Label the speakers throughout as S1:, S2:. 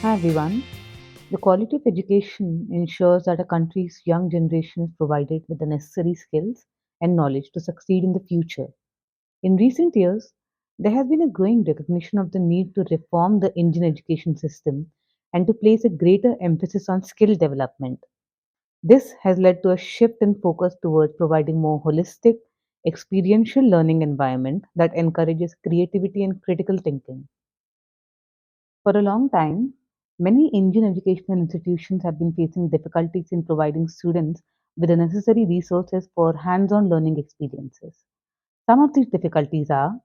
S1: Hi everyone. The quality of education ensures that a country's young generation is provided with the necessary skills and knowledge to succeed in the future. In recent years, there has been a growing recognition of the need to reform the Indian education system and to place a greater emphasis on skill development. This has led to a shift in focus towards providing more holistic, experiential learning environment that encourages creativity and critical thinking. For a long time, many Indian educational institutions have been facing difficulties in providing students with the necessary resources for hands on learning experiences. Some of these difficulties are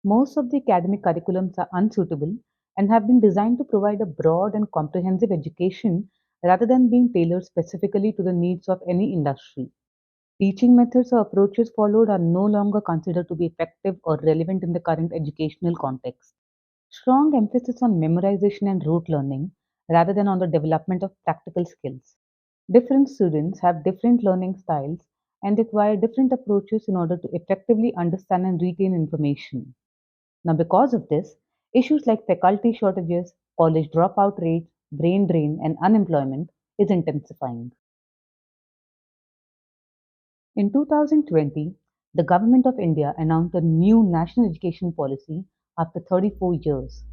S1: most of the academic curriculums are unsuitable and have been designed to provide a broad and comprehensive education rather than being tailored specifically to the needs of any industry. Teaching methods or approaches followed are no longer considered to be effective or relevant in the current educational context. Strong emphasis on memorization and rote learning rather than on the development of practical skills. Different students have different learning styles and require different approaches in order to effectively understand and retain information. Now, because of this, issues like faculty shortages, college dropout rates, brain drain, and unemployment is intensifying. In 2020, the Government of India announced a new national education policy after 34 years.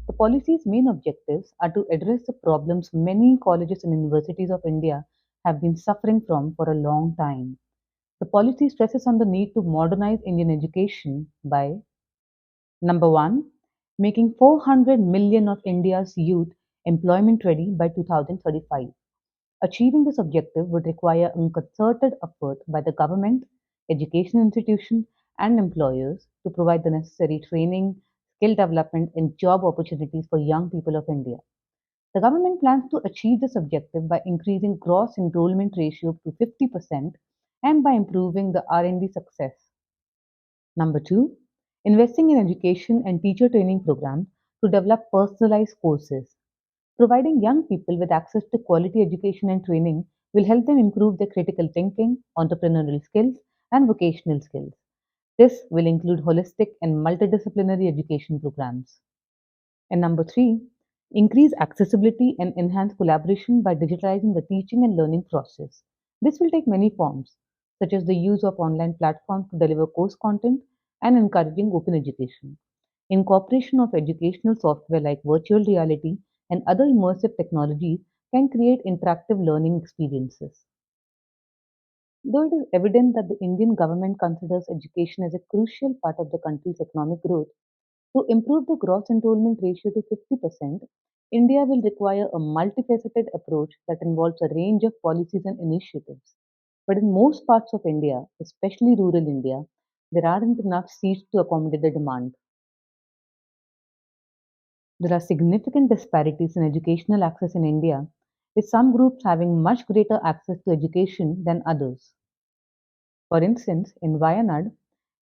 S1: The policy's main objectives are to address the problems many colleges and universities of India have been suffering from for a long time. The policy stresses on the need to modernize Indian education by number one, making 400 million of India's youth employment ready by 2035. Achieving this objective would require a concerted effort by the government, education institutions, and employers to provide the necessary training, skill development, and job opportunities for young people of India. The government plans to achieve this objective by increasing gross enrollment ratio to 50% and by improving the R&D success. Number two, investing in education and teacher training programs to develop personalized courses. Providing young people with access to quality education and training will help them improve their critical thinking, entrepreneurial skills, and vocational skills. This will include holistic and multidisciplinary education programs. And number three, increase accessibility and enhance collaboration by digitalizing the teaching and learning process. This will take many forms, such as the use of online platforms to deliver course content and encouraging open education. Incorporation of educational software like virtual reality and other immersive technologies can create interactive learning experiences. Though it is evident that the Indian government considers education as a crucial part of the country's economic growth, to improve the gross enrollment ratio to 50%, India will require a multifaceted approach that involves a range of policies and initiatives. But in most parts of India, especially rural India, there aren't enough seats to accommodate the demand. There are significant disparities in educational access in India, with some groups having much greater access to education than others. For instance, in Wayanad,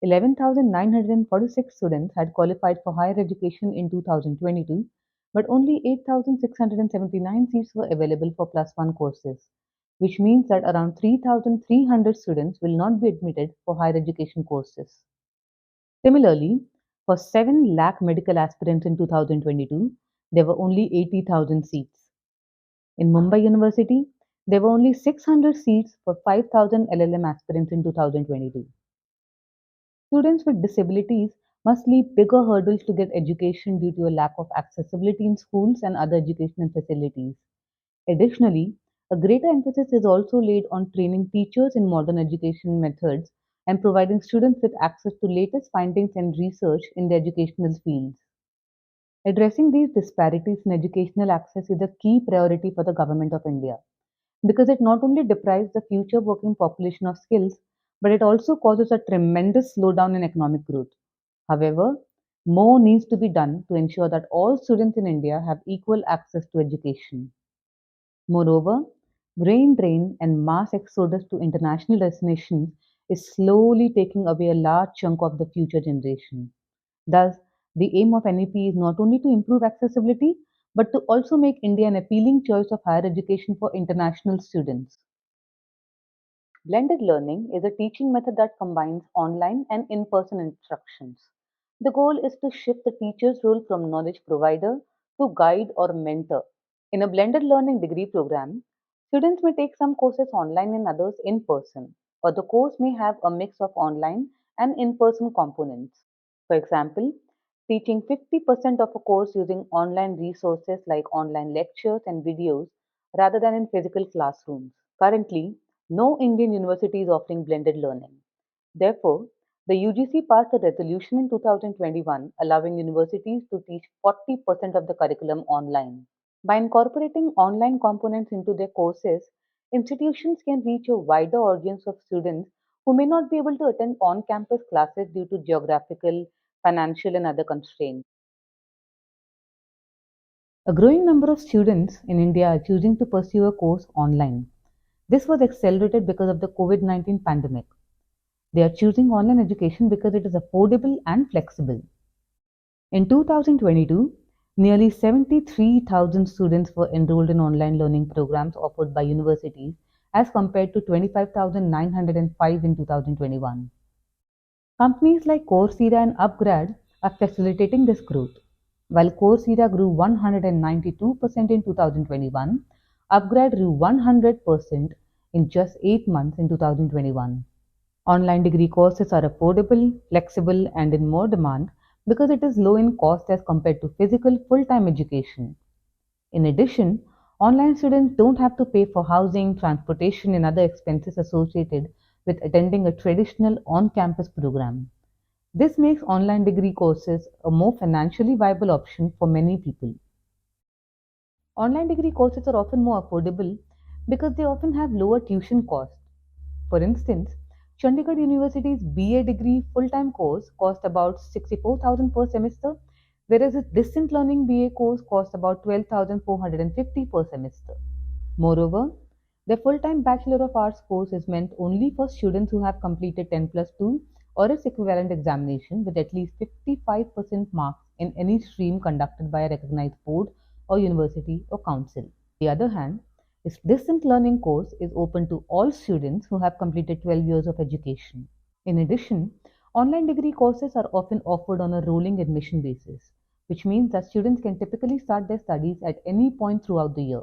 S1: 11,946 students had qualified for higher education in 2022, but only 8,679 seats were available for plus one courses, which means that around 3,300 students will not be admitted for higher education courses. Similarly, for 7 lakh medical aspirants in 2022, there were only 80,000 seats. In Mumbai University, there were only 600 seats for 5,000 LLM aspirants in 2022. Students with disabilities must leap bigger hurdles to get education due to a lack of accessibility in schools and other educational facilities. Additionally, a greater emphasis is also laid on training teachers in modern education methods and providing students with access to latest findings and research in the educational fields. Addressing these disparities in educational access is a key priority for the Government of India because it not only deprives the future working population of skills, but it also causes a tremendous slowdown in economic growth. However, more needs to be done to ensure that all students in India have equal access to education. Moreover, brain drain and mass exodus to international destinations is slowly taking away a large chunk of the future generation. Thus, the aim of NEP is not only to improve accessibility, but to also make India an appealing choice of higher education for international students. Blended learning is a teaching method that combines online and in person instructions. The goal is to shift the teacher's role from knowledge provider to guide or mentor. In a blended learning degree program, students may take some courses online and others in person, or the course may have a mix of online and in person components. For example, teaching 50% of a course using online resources like online lectures and videos rather than in physical classrooms. Currently, no Indian university is offering blended learning. Therefore, the UGC passed a resolution in 2021 allowing universities to teach 40% of the curriculum online. By incorporating online components into their courses, institutions can reach a wider audience of students who may not be able to attend on campus classes due to geographical, financial, and other constraints. A growing number of students in India are choosing to pursue a course online. This was accelerated because of the COVID-19 pandemic. They are choosing online education because it is affordable and flexible. In 2022, nearly 73,000 students were enrolled in online learning programs offered by universities as compared to 25,905 in 2021. Companies like Coursera and Upgrad are facilitating this growth. While Coursera grew 192% in 2021, Upgrad grew 100% in just 8 months in 2021. Online degree courses are affordable, flexible, and in more demand because it is low in cost as compared to physical full-time education. In addition, online students don't have to pay for housing, transportation, and other expenses associated with attending a traditional on-campus program. This makes online degree courses a more financially viable option for many people. Online degree courses are often more affordable because they often have lower tuition costs. For instance, Chandigarh University's BA degree full-time course cost about 64,000 per semester, whereas its distant learning BA course cost about 12,450 per semester. Moreover, the full-time Bachelor of Arts course is meant only for students who have completed 10 plus 2 or its equivalent examination with at least 55% marks in any stream conducted by a recognized board or university or council. On the other hand, its distant learning course is open to all students who have completed 12 years of education. In addition, online degree courses are often offered on a rolling admission basis, which means that students can typically start their studies at any point throughout the year.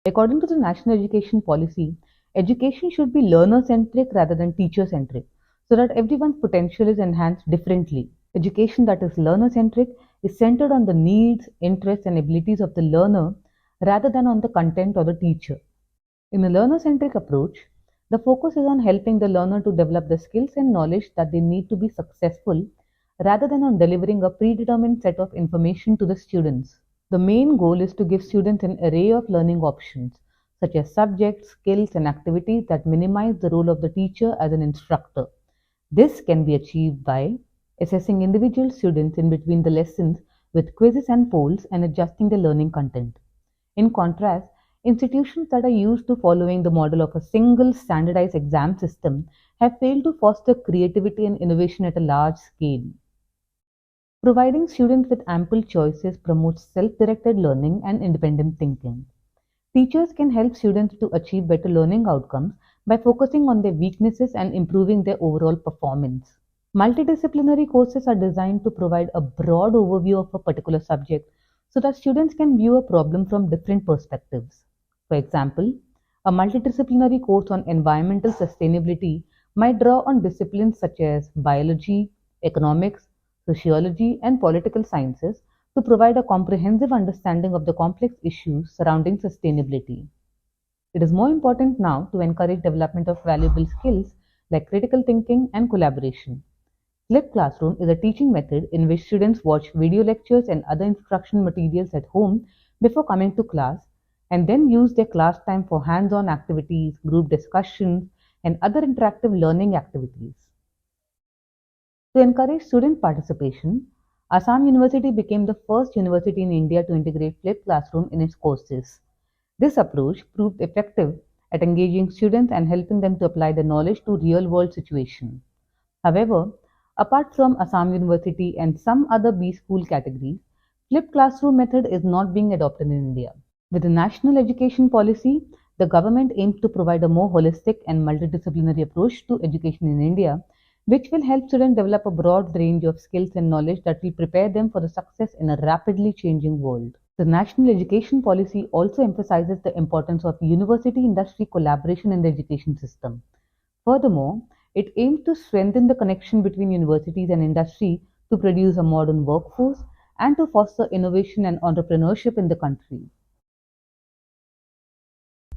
S1: According to the National Education Policy, education should be learner centric rather than teacher centric so that everyone's potential is enhanced differently. Education that is learner centric is centered on the needs, interests, and abilities of the learner rather than on the content or the teacher. In a learner centric approach, the focus is on helping the learner to develop the skills and knowledge that they need to be successful rather than on delivering a predetermined set of information to the students. The main goal is to give students an array of learning options, such as subjects, skills, and activities that minimize the role of the teacher as an instructor. This can be achieved by assessing individual students in between the lessons with quizzes and polls and adjusting the learning content. In contrast, institutions that are used to following the model of a single standardized exam system have failed to foster creativity and innovation at a large scale. Providing students with ample choices promotes self-directed learning and independent thinking. Teachers can help students to achieve better learning outcomes by focusing on their weaknesses and improving their overall performance. Multidisciplinary courses are designed to provide a broad overview of a particular subject so that students can view a problem from different perspectives. For example, a multidisciplinary course on environmental sustainability might draw on disciplines such as biology, economics, sociology, and political sciences to provide a comprehensive understanding of the complex issues surrounding sustainability. It is more important now to encourage development of valuable skills like critical thinking and collaboration. Flipped classroom is a teaching method in which students watch video lectures and other instructional materials at home before coming to class and then use their class time for hands-on activities, group discussions, and other interactive learning activities. To encourage student participation, Assam University became the first university in India to integrate flipped classroom in its courses. This approach proved effective at engaging students and helping them to apply the knowledge to real-world situations. However, apart from Assam University and some other B school categories, flipped classroom method is not being adopted in India. With the national education policy, the government aims to provide a more holistic and multidisciplinary approach to education in India, which will help students develop a broad range of skills and knowledge that will prepare them for the success in a rapidly changing world. The national education policy also emphasizes the importance of university industry collaboration in the education system. Furthermore, it aims to strengthen the connection between universities and industry to produce a modern workforce and to foster innovation and entrepreneurship in the country.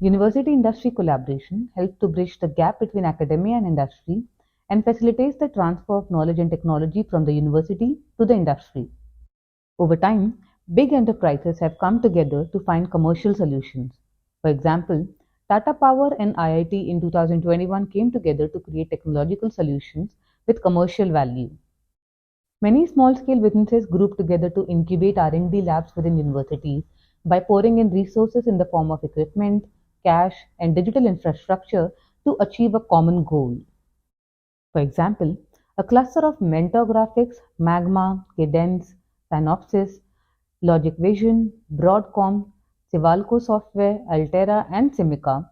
S1: University industry collaboration helps to bridge the gap between academia and industry and facilitates the transfer of knowledge and technology from the university to the industry. Over time, big enterprises have come together to find commercial solutions. For example, Tata Power and IIT in 2021 came together to create technological solutions with commercial value. Many small-scale businesses group together to incubate R&D labs within universities by pouring in resources in the form of equipment, cash, and digital infrastructure to achieve a common goal. For example, a cluster of Mentor Graphics, Magma, Cadence, Synopsys, Logic Vision, Broadcom, Sivalco Software, Altera, and Simica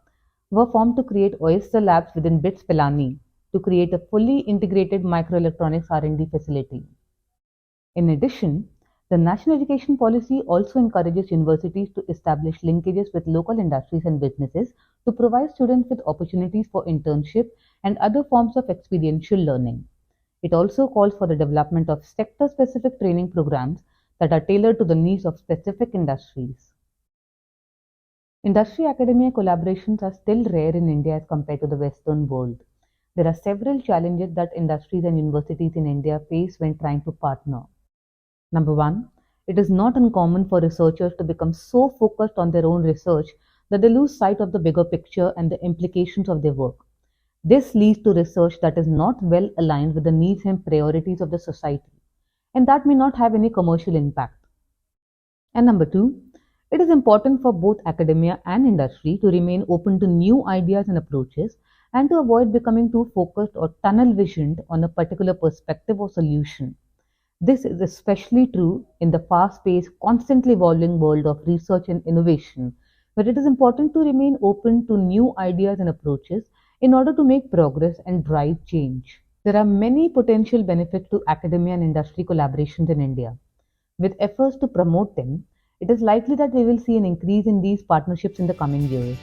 S1: were formed to create Oyster Labs within BITS Pilani to create a fully integrated microelectronics R&D facility. In addition, the national education policy also encourages universities to establish linkages with local industries and businesses to provide students with opportunities for internship and other forms of experiential learning. It also calls for the development of sector-specific training programs that are tailored to the needs of specific industries. Industry-academia collaborations are still rare in India as compared to the Western world. There are several challenges that industries and universities in India face when trying to partner. Number one, it is not uncommon for researchers to become so focused on their own research that they lose sight of the bigger picture and the implications of their work. This leads to research that is not well aligned with the needs and priorities of the society, and that may not have any commercial impact. And number two, it is important for both academia and industry to remain open to new ideas and approaches and to avoid becoming too focused or tunnel visioned on a particular perspective or solution. This is especially true in the fast paced, constantly evolving world of research and innovation, where it is important to remain open to new ideas and approaches in order to make progress and drive change. There are many potential benefits to academia and industry collaborations in India. With efforts to promote them, it is likely that we will see an increase in these partnerships in the coming years.